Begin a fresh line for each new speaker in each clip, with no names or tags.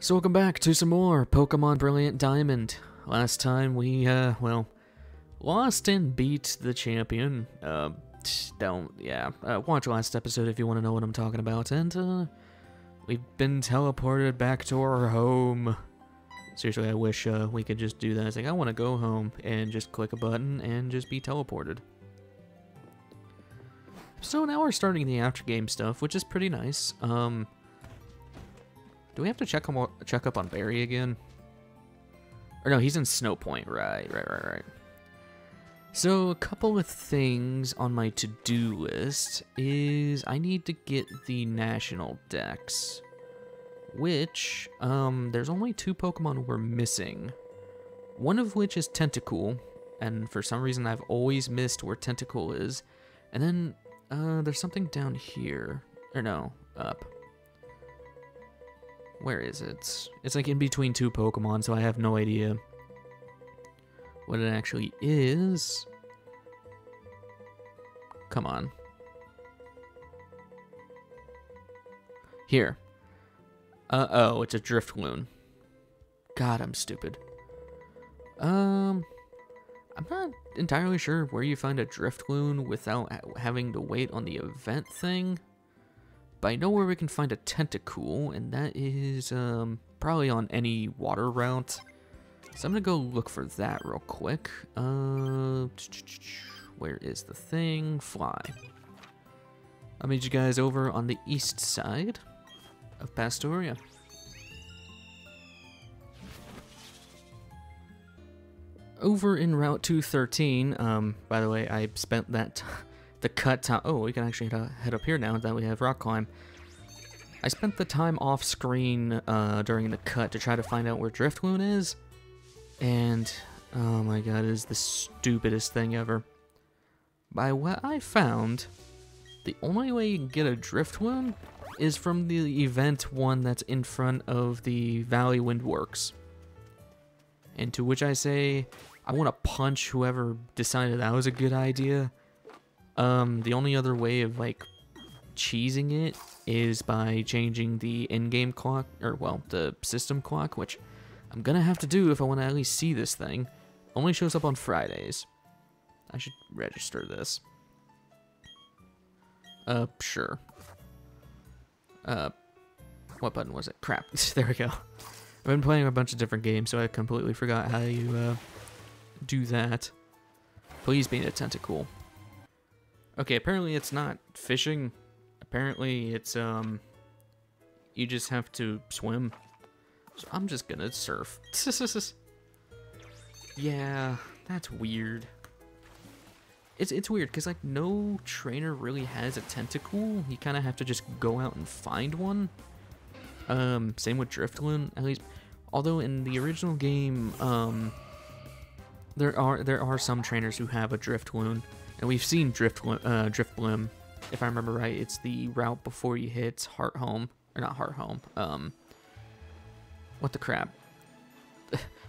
So welcome back to some more Pokemon Brilliant Diamond. Last time we, well, lost and beat the champion. Watch last episode if you want to know what I'm talking about. And, we've been teleported back to our home. Seriously, I wish, we could just do that. It's like, I want to go home and just click a button and just be teleported. So now we're starting the after game stuff, which is pretty nice. Do we have to check up on Barry again? Or no, he's in Snow Point. Right. So a couple of things on my to-do list is I need to get the national dex, which there's only 2 Pokemon we're missing. One of which is Tentacool, and for some reason I've always missed where Tentacool is. And then there's something down here, or no, up. Where is it? It's like in between 2 Pokemon, so I have no idea what it actually is. Come on. Here. Oh, it's a Driftloon. God, I'm stupid. I'm not entirely sure where you find a Driftloon without having to wait on the event thing. But I know where we can find a Tentacool, and that is probably on any water route. So I'm gonna go look for that real quick. Where is the thing? Fly. I'll meet you guys over on the east side of Pastoria. Over in Route 213, by the way, I spent that the cut time. Oh, we can actually head up here now that we have rock climb. I spent the time off screen during the cut to try to find out where Driftloon is, and oh my god, it is the stupidest thing ever. By what I found, the only way you can get a Driftloon is from the event one that's in front of the Valley Wind Works. And to which I say, I want to punch whoever decided that was a good idea. The only other way of, like, cheesing it is by changing the in-game clock, or, well, the system clock, which I'm gonna have to do if I want to at least see this thing. Only shows up on Fridays. I should register this. Sure. What button was it? Crap. There we go. I've been playing a bunch of different games, so I completely forgot how you, do that. Please be a Tentacool. Okay, apparently it's not fishing. Apparently it's, you just have to swim. So I'm just gonna surf. Yeah, that's weird. It's weird, because, like, no trainer really has a Tentacool. You kind of have to just go out and find one. Same with Driftloon, at least. Although in the original game, there are some trainers who have a Driftloon. And we've seen Driftbloom, if I remember right. It's the route before you hit Hearthome. Or not Hearthome. What the crap?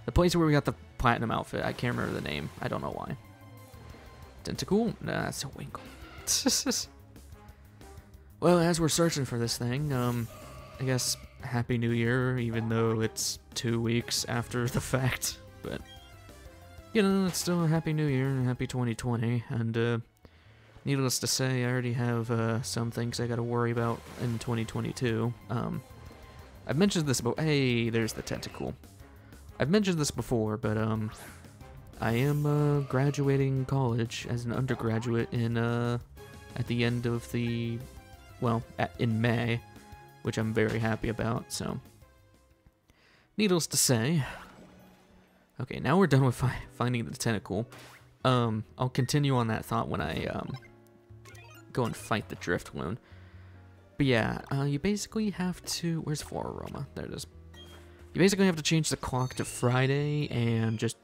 The place where we got the platinum outfit. I can't remember the name. I don't know why. Tentacool? Nah, that's a Winkle. Well, as we're searching for this thing, I guess Happy New Year, even though it's 2 weeks after the fact. But you know, it's still a Happy New Year and Happy 2020, and needless to say, I already have some things I gotta worry about in 2022. I've mentioned this before. Hey, there's the Tentacool. I've mentioned this before, but I am graduating college as an undergraduate in at the end of the, well, in May, which I'm very happy about. So, needless to say. Okay, now we're done with finding the Tentacool. I'll continue on that thought when I go and fight the Driftloon. But yeah, you basically have to... Where's Floraroma? There it is. You basically have to change the clock to Friday and just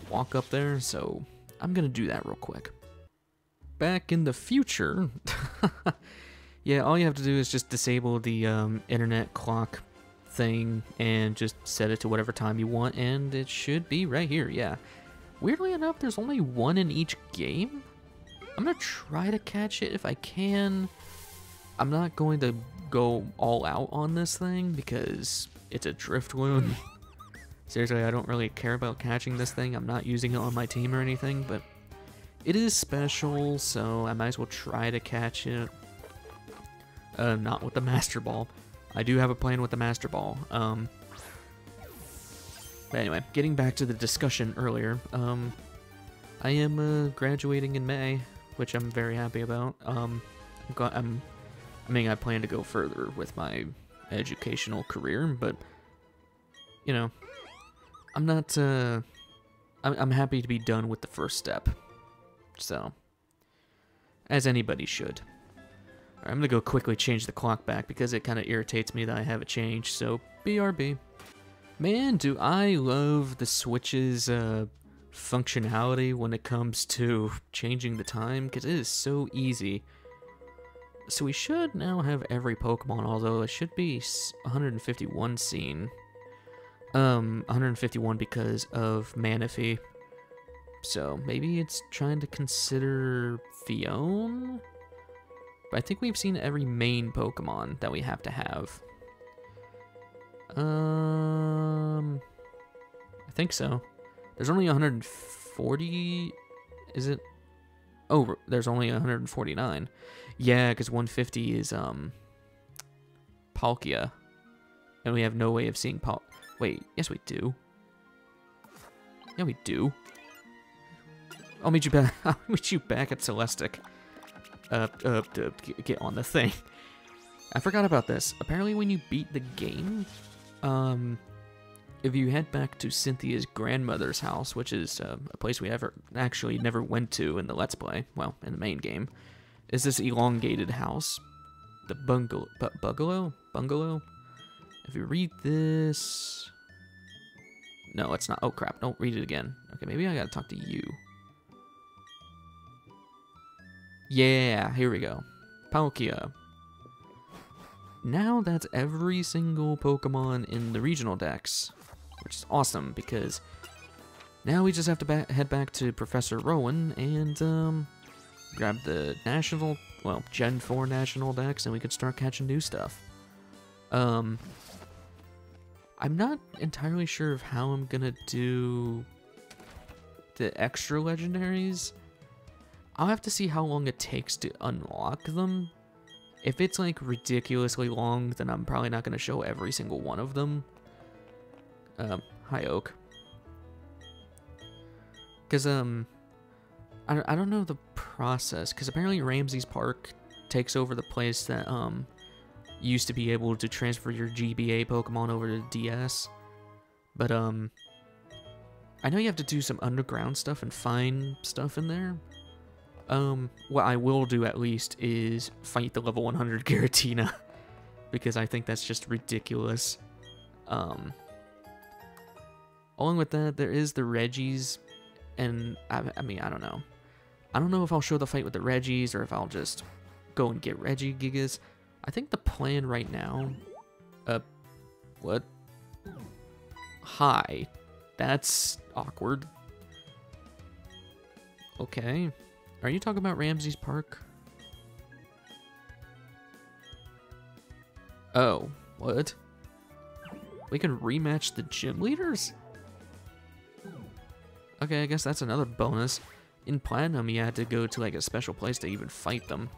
walk up there, so I'm gonna do that real quick. Back in the future... Yeah, all you have to do is just disable the internet clock thing and just set it to whatever time you want, and it should be right here. Yeah, weirdly enough, there's only 1 in each game. I'm gonna try to catch it if I can. I'm not going to go all out on this thing because it's a Driftloon. Seriously, I don't really care about catching this thing. I'm not using it on my team or anything, but it is special, so I might as well try to catch it. Not with the Master Ball. I do have a plan with the Master Ball. But anyway, getting back to the discussion earlier, I am graduating in May, which I'm very happy about. I plan to go further with my educational career, but you know, I'm not. I'm happy to be done with the first step. So, as anybody should. All right, I'm gonna go quickly change the clock back because it kind of irritates me that I have it changed. So, BRB. Man, do I love the Switch's functionality when it comes to changing the time, because it is so easy. So we should now have every Pokemon, although it should be 151 seen. 151 because of Manaphy. So maybe it's trying to consider Fion? But I think we've seen every main Pokemon that we have to have. I think so. There's only 140, is it? Oh, there's only 149. Yeah, because 150 is, Palkia. And we have no way of seeing Wait, yes we do. Yeah, we do. I'll meet you back. I'll meet you back at Celestic. Get on the thing. I forgot about this. Apparently, when you beat the game, if you head back to Cynthia's grandmother's house, which is a place we never went to in the Let's Play, well, in the main game, is this elongated house, the bungalow. If you read this. No, it's not. Oh, crap. Don't read it again. Okay, maybe I gotta talk to you. Yeah, here we go. Palkia. Now that's every single Pokemon in the regional decks, which is awesome, because now we just have to head back to Professor Rowan and grab the Gen 4 national decks, and we could start catching new stuff. I'm not entirely sure of how I'm gonna do the extra legendaries. I'll have to see how long it takes to unlock them. If it's like ridiculously long, then I'm probably not gonna show every single one of them. Hi Oak. Cause I don't know the process, cause apparently Ramsey's Park takes over the place that used to be able to transfer your GBA Pokemon over to DS. But I know you have to do some underground stuff and find stuff in there. What I will do at least is fight the level 100 Giratina, because I think that's just ridiculous. Along with that, there is the Regis, and I mean, I don't know. I don't know if I'll show the fight with the Regis or if I'll just go and get Regigigas. I think the plan right now, what? Hi. That's awkward. Okay. Are you talking about Ramsey's Park? Oh, what? We can rematch the gym leaders? Okay, I guess that's another bonus. In Platinum, you had to go to like a special place to even fight them.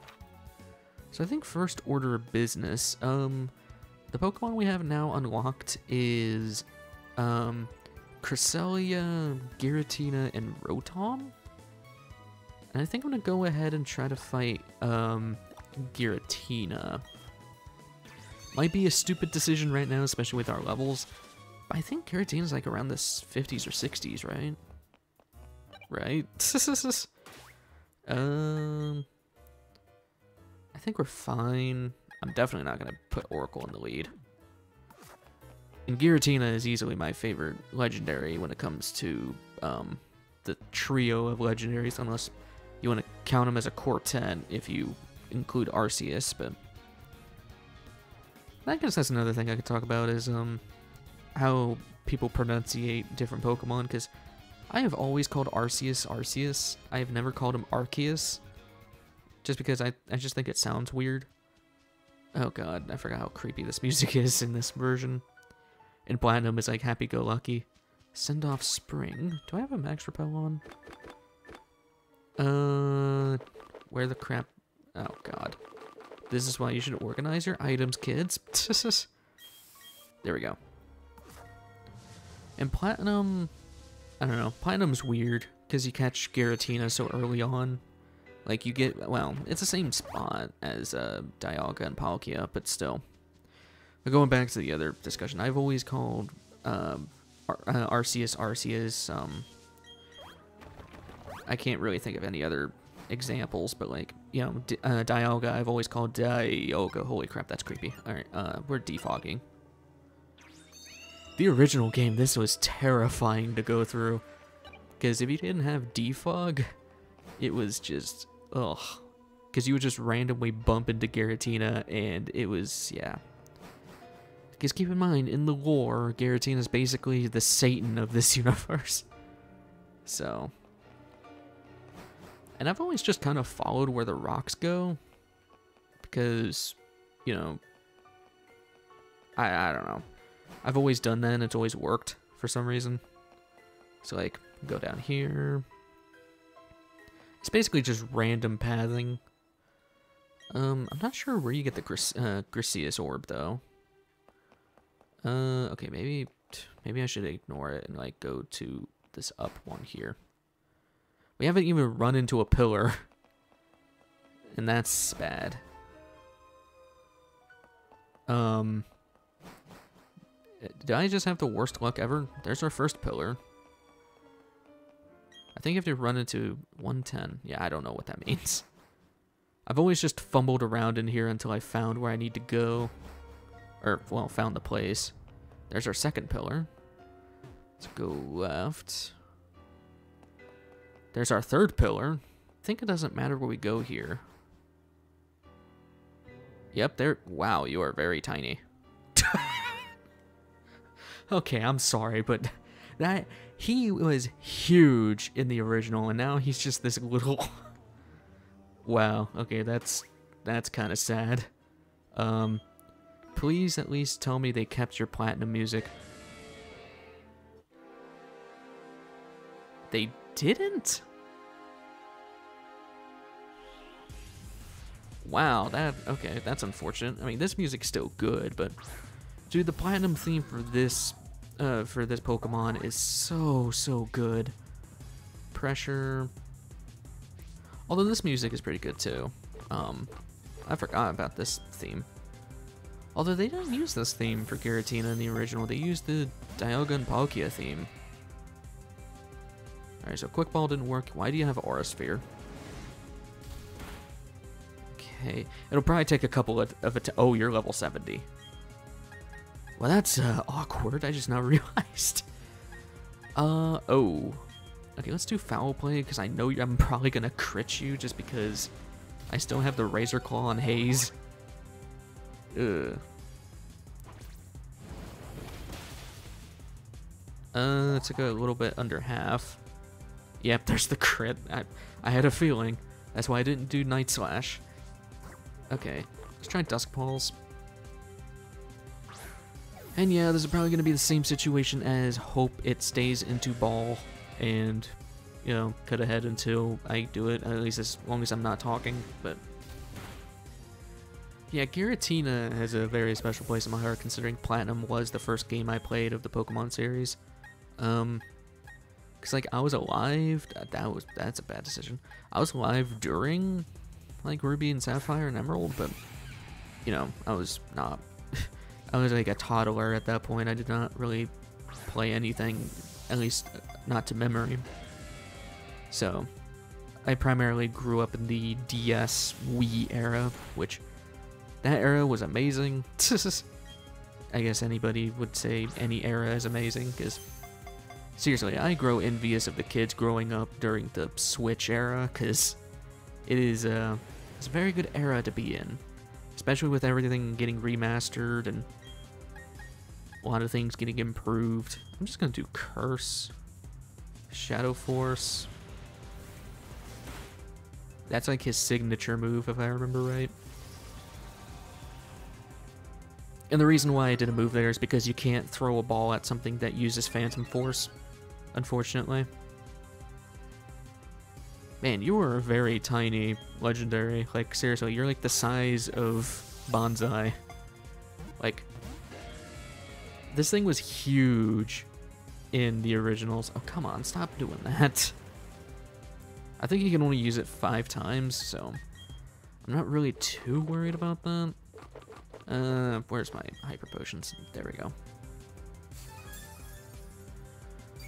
So I think first order of business, the Pokemon we have now unlocked is, Cresselia, Giratina, and Rotom? And I think I'm gonna go ahead and try to fight, Giratina. Might be a stupid decision right now, especially with our levels, but I think Giratina's like around the 50s or 60s, right? Right? I think we're fine. I'm definitely not gonna put Oracle in the lead. And Giratina is easily my favorite legendary when it comes to the trio of legendaries, unless you want to count them as a quartet if you include Arceus. But I guess that's another thing I could talk about is how people pronunciate different Pokemon, because I have always called Arceus Arceus. I have never called him Arceus, just because I just think it sounds weird. Oh god, I forgot how creepy this music is in this version. And Platinum is like happy-go-lucky. Send off Spring. Do I have a max repel on? Where the crap? Oh god. This is why you should organize your items, kids. There we go. And Platinum, I don't know. Platinum's weird because you catch Giratina so early on. Like you get, well, it's the same spot as Dialga and Palkia, but still. But going back to the other discussion, I've always called Arceus. I can't really think of any other examples, but like, you know, Dialga, I've always called Dialga. Holy crap, that's creepy. Alright, we're defogging. The original game, this was terrifying to go through. Because if you didn't have defog, it was just, ugh. Because you would just randomly bump into Giratina, and it was, yeah. Because keep in mind, in the lore, Giratina is basically the Satan of this universe. So. And I've always just kind of followed where the rocks go. Because, you know, I don't know. I've always done that and it's always worked for some reason. So like, go down here. It's basically just random pathing. I'm not sure where you get the Gracias orb though. Okay, maybe I should ignore it and like go to this up one here. We haven't even run into a pillar. And that's bad. Did I just have the worst luck ever? There's our first pillar. I think you have to run into 110. Yeah, I don't know what that means. I've always just fumbled around in here until I found where I need to go. Or, well, found the place. There's our second pillar. Let's go left. There's our third pillar. I think it doesn't matter where we go here. Yep, there. Wow, you are very tiny. Okay, I'm sorry, but he was huge in the original, and now he's just this little. Wow. Okay, that's kind of sad. Please at least tell me they kept your platinum music. They didn't? Wow, okay, that's unfortunate. I mean, this music's still good, but dude, the platinum theme for this Pokemon is so good. Pressure. Although this music is pretty good too. I forgot about this theme. Although they didn't use this theme for Giratina in the original, they used the Dialga and Palkia theme. Alright, so Quick Ball didn't work. Why do you have Aura Sphere? Okay, it'll probably take a couple of oh, you're level 70. Well, that's awkward. I just now realized. Oh. Okay, let's do Foul Play, because I know I'm probably going to crit you just because I still have the Razor Claw on Haze. Ugh. It took a little bit under half. Yep, there's the crit. I had a feeling. That's why I didn't do Night Slash. Okay, let's try Dusk Pulse. And yeah, this is probably going to be the same situation as hope it stays into ball and, you know, cut ahead until I do it, at least as long as I'm not talking, but yeah, Giratina has a very special place in my heart considering Platinum was the first game I played of the Pokemon series. Cause like I was alive, that's a bad decision. I was alive during like Ruby and Sapphire and Emerald, but you know, I was not. I was like a toddler at that point. I did not really play anything, at least not to memory. So, I primarily grew up in the DS Wii era, which that era was amazing. I guess anybody would say any era is amazing, because seriously, I grow envious of the kids growing up during the Switch era, because it's a very good era to be in. Especially with everything getting remastered and a lot of things getting improved. I'm just going to do Curse. Shadow Force. That's like his signature move, if I remember right. And the reason why I did a move there is because you can't throw a ball at something that uses Phantom Force, unfortunately. Man, you are a very tiny legendary. Like, seriously, you're like the size of Bonsai. Like, this thing was huge in the originals. Oh, come on, stop doing that. I think you can only use it 5 times, so I'm not really too worried about that. Where's my hyper potions? There we go.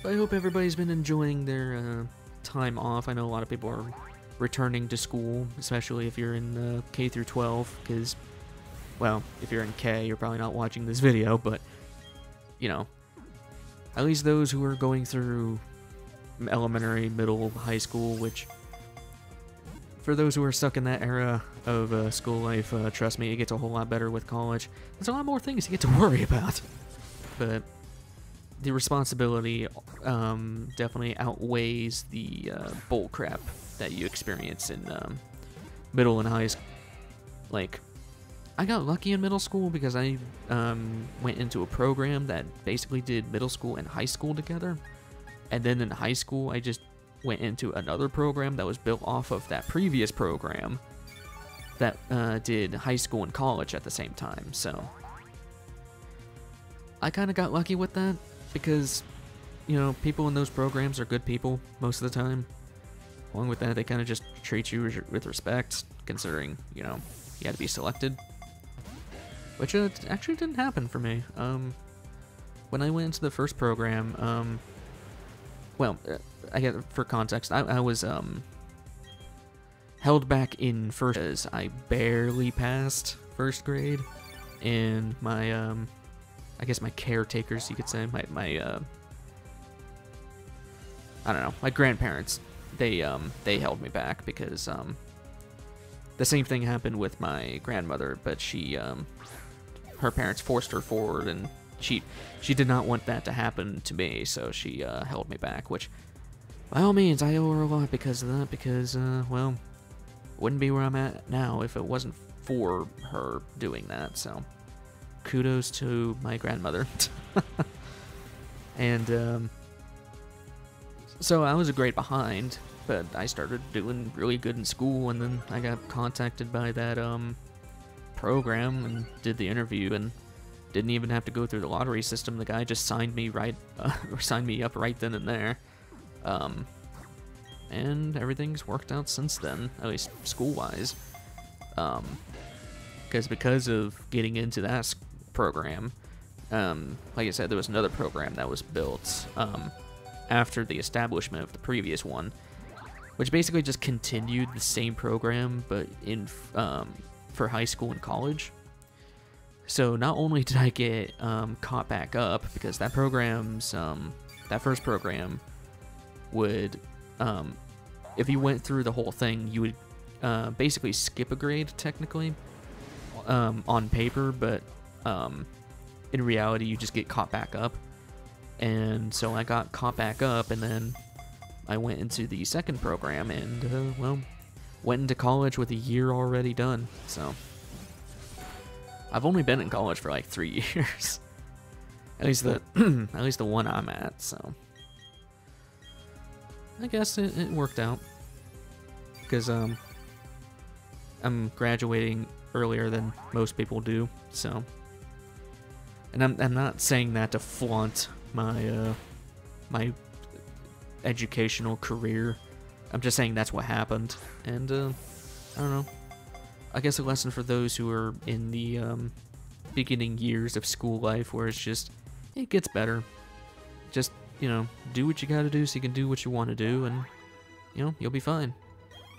But I hope everybody's been enjoying their time off. I know a lot of people are returning to school, especially if you're in K through 12, because, well, if you're in K, you're probably not watching this video, but, you know, at least those who are going through elementary, middle, high school, which, for those who are stuck in that era of school life, trust me, it gets a whole lot better with college. There's a lot more things you get to worry about, but the responsibility definitely outweighs the bull crap that you experience in middle and high school. Like, I got lucky in middle school because I went into a program that basically did middle school and high school together. And then in high school, I just went into another program that was built off of that previous program that did high school and college at the same time. So I kind of got lucky with that because, you know, people in those programs are good people most of the time. Along with that, they kind of just treat you with respect, considering, you know, you had to be selected. Which actually didn't happen for me. When I went into the first program, well, I get for context, I was held back in first because I barely passed first grade, and my I guess my caretakers, you could say, my I don't know, my grandparents, they held me back because the same thing happened with my grandmother, but she her parents forced her forward, and she did not want that to happen to me, so she held me back, which, by all means, I owe her a lot because of that, because, well, wouldn't be where I'm at now if it wasn't for her doing that, so kudos to my grandmother. And, so I was a grade behind, but I started doing really good in school, and then I got contacted by that, program and did the interview, and didn't even have to go through the lottery system. The guy just signed me signed me up right then and there, and everything's worked out since then, at least school-wise. Because of getting into that program, like I said, there was another program that was built after the establishment of the previous one, which basically just continued the same program, but in for high school and college. So not only did I get caught back up, because that program's that first program would, if you went through the whole thing, you would basically skip a grade technically on paper, but in reality you just get caught back up. And so I got caught back up, and then I went into the second program, and well, went into college with a year already done. So I've only been in college for like 3 years. At least the one I'm at, so I guess it worked out. Because I'm graduating earlier than most people do, so. And I'm not saying that to flaunt my my educational career. I'm just saying that's what happened, and I don't know. I guess a lesson for those who are in the beginning years of school life, where it's just, it gets better. Just, you know, do what you gotta do so you can do what you want to do, and, you know, you'll be fine.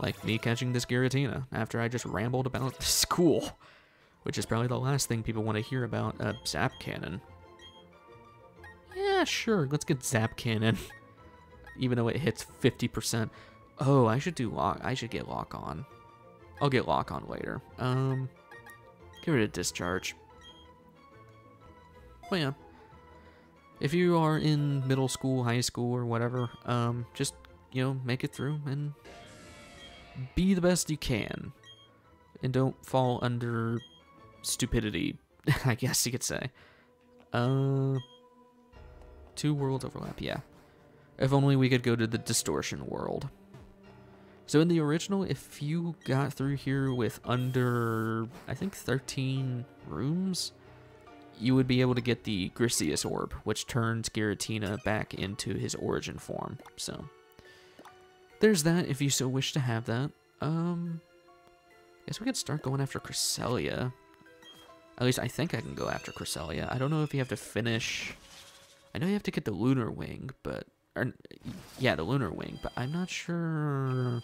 Like me catching this Giratina after I just rambled about school, which is probably the last thing people want to hear about. Zap Cannon. Yeah, sure, let's get Zap Cannon. Even though it hits 50%. Oh, I should get Lock On. I'll get Lock On later. Get rid of Discharge. But yeah, if you are in middle school, high school, or whatever, just, you know, make it through and be the best you can, and don't fall under stupidity I guess you could say. 2 worlds overlap, yeah. If only we could go to the distortion world. So in the original, if you got through here with under, I think, 13 rooms, you would be able to get the Grisius Orb, which turns Giratina back into his origin form. So there's that, if you so wish to have that. Guess we could start going after Cresselia. At least I think I can go after Cresselia. I don't know if you have to finish... I know you have to get the Lunar Wing, but... yeah, the Lunar Wing, but I'm not sure...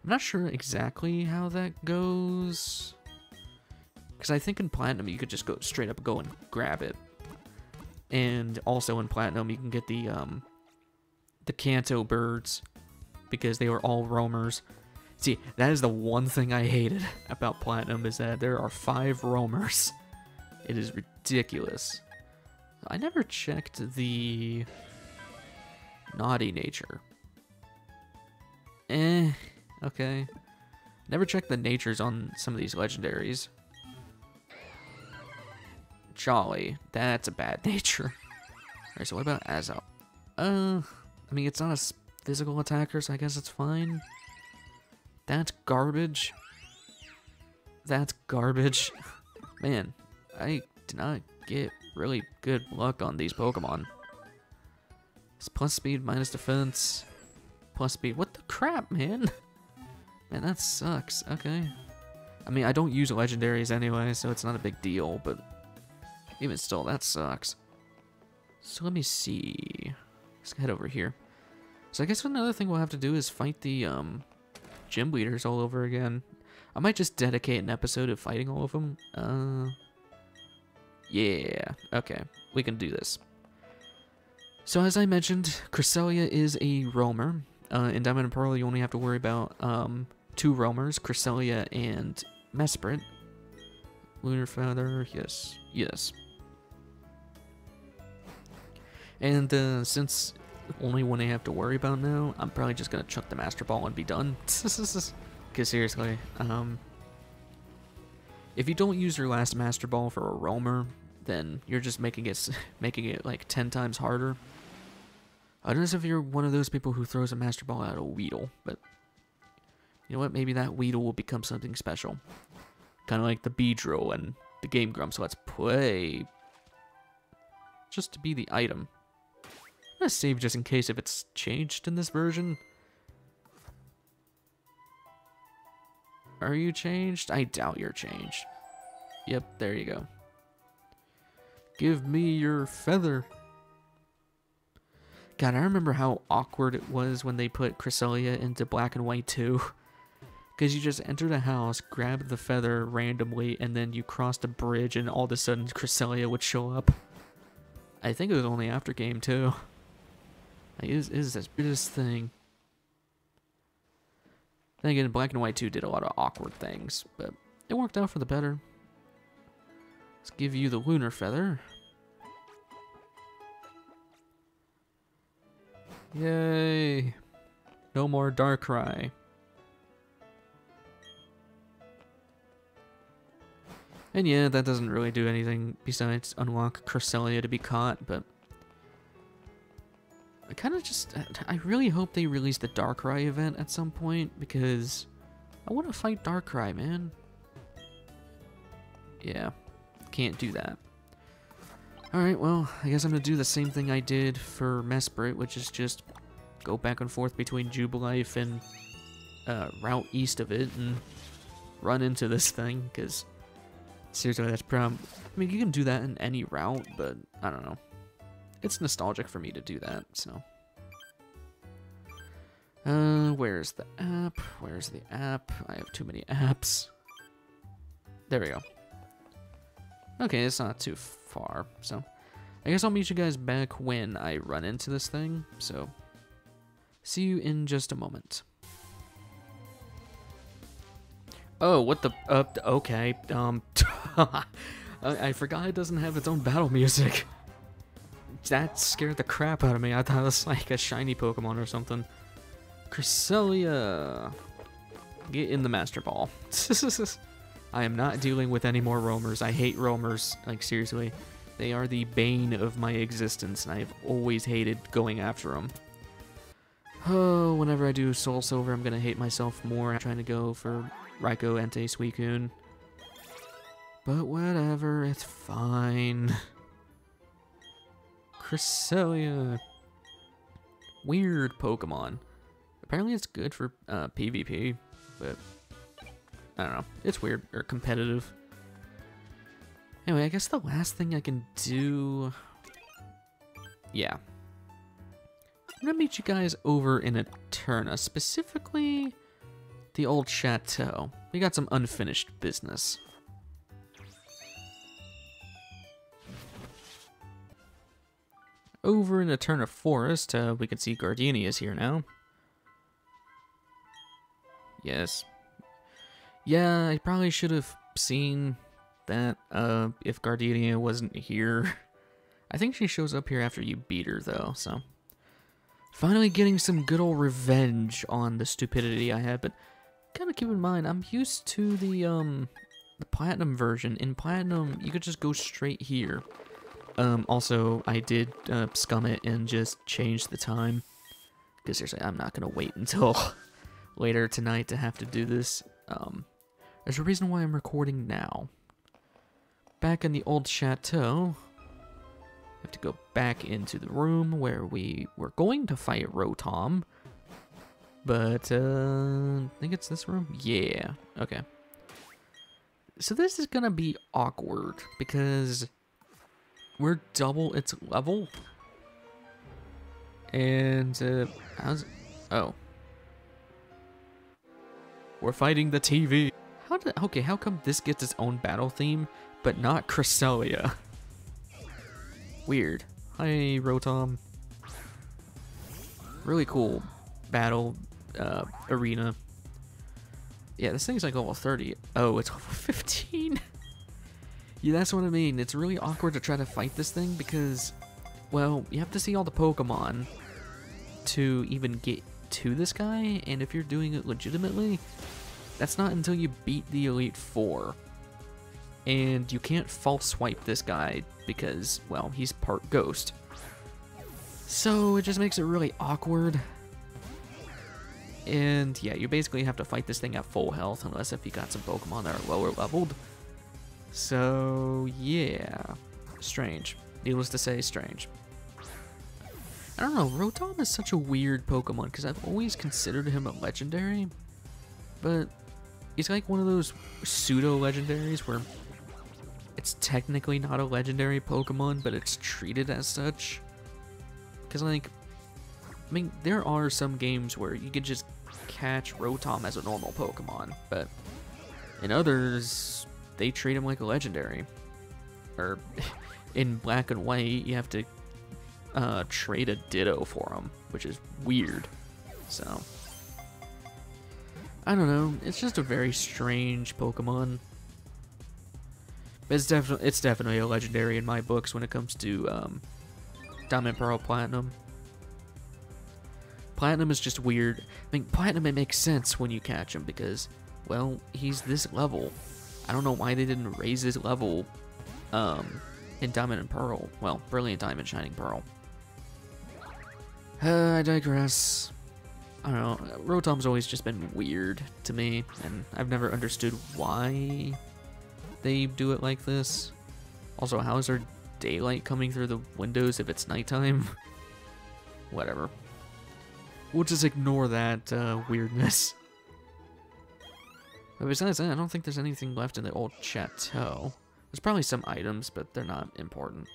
I'm not sure exactly how that goes. Because I think in Platinum you could just go straight up go and grab it. And also in Platinum you can get the Kanto birds, because they were all roamers. See, that is the one thing I hated about Platinum, is that there are 5 roamers. It is ridiculous. I never checked the naughty nature. Okay. Never checked the natures on some of these legendaries. Jolly. That's a bad nature. Alright, so what about Azal? I mean, it's not a physical attacker, so I guess it's fine. That's garbage. That's garbage. Man, I did not get really good luck on these Pokemon. It's plus speed, minus defense, plus speed. What the crap, man? Man, that sucks. Okay. I mean, I don't use legendaries anyway, so it's not a big deal, but even still, that sucks. So let me see. Let's head over here. So I guess another thing we'll have to do is fight the gym leaders all over again. I might just dedicate an episode of fighting all of them. Yeah, okay, we can do this. So as I mentioned, Cresselia is a roamer. In Diamond and Pearl, you only have to worry about 2 roamers, Cresselia and Mesprit. Lunar Feather, yes, yes. And since only one I have to worry about now, I'm probably just gonna chuck the Master Ball and be done. Because seriously, if you don't use your last Master Ball for a roamer, then you're just making it like 10 times harder. Unless if you're one of those people who throws a Master Ball at a Weedle, but you know what? Maybe that Weedle will become something special. Kind of like the Beedrill and the Game Grumps. So let's play. Just to be the item. I'm gonna save just in case if it's changed in this version. Are you changed? I doubt you're changed. Yep, there you go. Give me your feather. God, I remember how awkward it was when they put Cresselia into Black and White 2. Because you just entered a house, grabbed the feather randomly, and then you crossed a bridge, and all of a sudden Cresselia would show up. I think it was only after game 2. Like, it is the weirdest thing. Then again, Black and White 2 did a lot of awkward things, but it worked out for the better. Let's give you the Lunar Feather. Yay! No more Darkrai. And yeah, that doesn't really do anything besides unlock Cresselia to be caught, but I kind of just... I really hope they release the Darkrai event at some point, because I want to fight Darkrai, man. Yeah, can't do that. Alright, well, I guess I'm going to do the same thing I did for Mesprit, which is just go back and forth between Jubilife and route east of it and run into this thing, because seriously, that's probably... I mean, you can do that in any route, but I don't know. It's nostalgic for me to do that, so... where's the app? Where's the app? I have too many apps. There we go. Okay, it's not too far, so... I guess I'll meet you guys back when I run into this thing, so... See you in just a moment. Oh, what the... okay, I forgot it doesn't have its own battle music. That scared the crap out of me. I thought it was like a shiny Pokemon or something. Cresselia. Get in the Master Ball. I am not dealing with any more roamers. I hate roamers. Like, seriously. They are the bane of my existence, and I've always hated going after them. Oh, whenever I do Soul Silver, I'm gonna hate myself more. I'm trying to go for Raikou, Entei, Suicune. But whatever, it's fine. Cresselia. Weird Pokemon. Apparently it's good for PvP, but I don't know. It's weird, or competitive. Anyway, I guess the last thing I can do... Yeah. I'm gonna meet you guys over in Eterna, specifically the old chateau. We got some unfinished business. Over in Eterna Forest, we can see Gardenia is here now. Yes. Yeah, I probably should have seen that if Gardenia wasn't here. I think she shows up here after you beat her, though, so... Finally getting some good old revenge on the stupidity I had, but kind of keep in mind, I'm used to the Platinum version. In Platinum, you could just go straight here. Also, I did scum it and just change the time. Because seriously, I'm not going to wait until later tonight to have to do this. There's a reason why I'm recording now. Back in the old chateau, I have to go back into the room where we were going to fight Rotom. But, I think it's this room? Yeah, okay. So this is going to be awkward because we're double its level. And, how's... Oh. We're fighting the TV. Okay, how come this gets its own battle theme, but not Cresselia? Weird. Hi, Rotom. Really cool battle arena. Yeah, this thing's like level 30. Oh, it's level 15? Yeah, that's what I mean. It's really awkward to try to fight this thing because, well, you have to see all the Pokemon to even get to this guy, and if you're doing it legitimately, that's not until you beat the Elite Four. And you can't false swipe this guy because, well, he's part ghost. So it just makes it really awkward. And yeah, you basically have to fight this thing at full health unless if you got some Pokemon that are lower leveled. So yeah, strange. Needless to say, strange. I don't know, Rotom is such a weird Pokemon because I've always considered him a legendary, but he's like one of those pseudo-legendaries where it's technically not a legendary Pokemon, but it's treated as such. Because, like, I mean, there are some games where you can just catch Rotom as a normal Pokemon, but in others, they treat him like a legendary. Or, in Black and White, you have to trade a Ditto for him, which is weird. So, I don't know, it's just a very strange Pokemon. But it's definitely a legendary in my books when it comes to Diamond, Pearl, Platinum. Platinum is just weird. I mean, Platinum, it makes sense when you catch him because, well, he's this level. I don't know why they didn't raise his level in Diamond and Pearl. Well, Brilliant Diamond, Shining Pearl. I digress. I don't know. Rotom's always just been weird to me, and I've never understood why they do it like this. Also, how is there daylight coming through the windows if it's nighttime? Whatever. We'll just ignore that weirdness. But besides that, I don't think there's anything left in the old chateau. There's probably some items, but they're not important.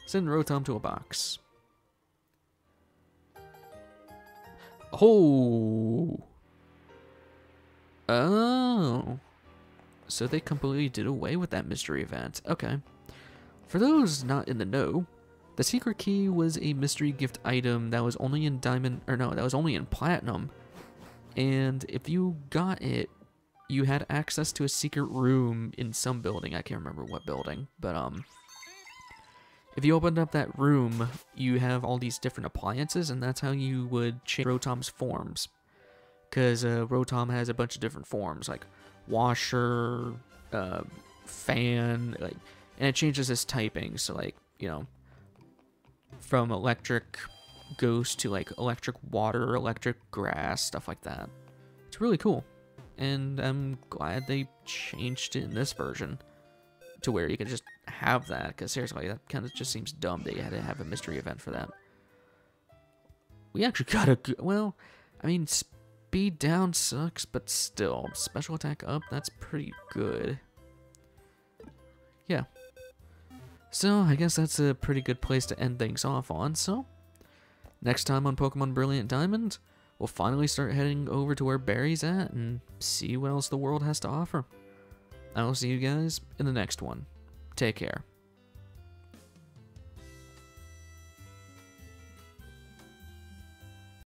Send Rotom to a box. Oh! Oh! So they completely did away with that mystery event. Okay. For those not in the know, the secret key was a mystery gift item that was only in Diamond, or no, that was only in Platinum. And if you got it, you had access to a secret room in some building. I can't remember what building, but if you opened up that room, you have all these different appliances, and that's how you would change Rotom's forms. Because Rotom has a bunch of different forms, like washer, fan, like, and it changes its typing. So like, you know, from electric ghost to like electric water, electric grass, stuff like that. It's really cool, and I'm glad they changed it in this version to where you can just have that, because seriously, that kind of just seems dumb that you had to have a mystery event for that. We actually got a good, well, I mean, speed down sucks, but still, special attack up, that's pretty good. Yeah. So, I guess that's a pretty good place to end things off on, so next time on Pokemon Brilliant Diamond, we'll finally start heading over to where Barry's at and see what else the world has to offer. I will see you guys in the next one. Take care.